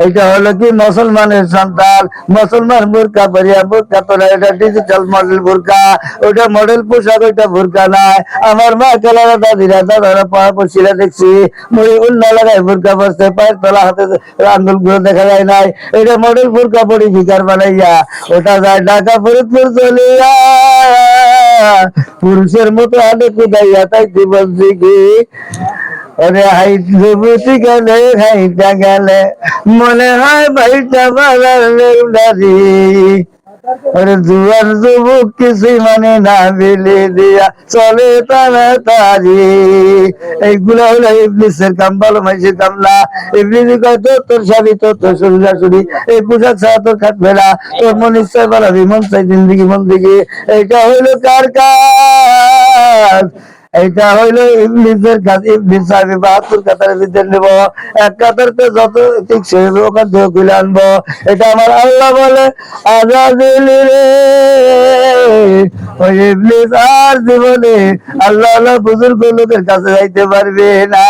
এটা হলো কি মুসলমানের সন্তান, মুসলমান বোরকা পরিয়া, বোরকা তোলা, এটা ডিজিটাল মডেল বোরকা, ওটা মডেল পোশাক, ওইটা বোরকা নাই। আমার মা খেলারা দাদিরা দাদারা পড়া পড়ছিলা দেখছি মুড়ি উল্লা লাগায় বোরকা পড়ছে, পায়ের তলা হাতে আঙ্গুল গুলো দেখা যায় নাই। এটা মডেল বোরকা পরি ভিকার বানাইয়া ওটা যায় ঢাকা ফরিদপুর চলিয়া, পুরুষের মতো আলে কুদাইয়া, তাই কি বলছি কি ওরে হাইট যুবতী গেলে হাইটা গেলে মনে হয় ভাইটা বালার দাদি, ওরে জুয়ার যুবক কিছুই মানে না বিলি দিয়া চলে তাড়াতাড়ি। এইগুলা হলো ইবলিসের কাম, ভালো মানুষের কাম না। ইবলিস কয় তোর স্বামী তোর শ্বশুরাশুড়ি এই পোশাক ছাড়া তোর খাটবে না, তোর মন ইচ্ছা বাড়াবি, মন চাই জিন্দিগি মন দিকে। এইটা হইলো কার কাজ? এটা হইলো ইবলিসের কাজ। ইবলিস আমি 72 কাতারের ভিতরে নেব, এক কাতারতে যত ঠিক সে ওখান থেকে খুলে আনবো। এটা আমার আল্লাহ বলে আজাদিলি রে, ওই ইবলিস আর জীবনে আল্লাহ বুজুর্গ লোকের কাছে যাইতে পারবে না।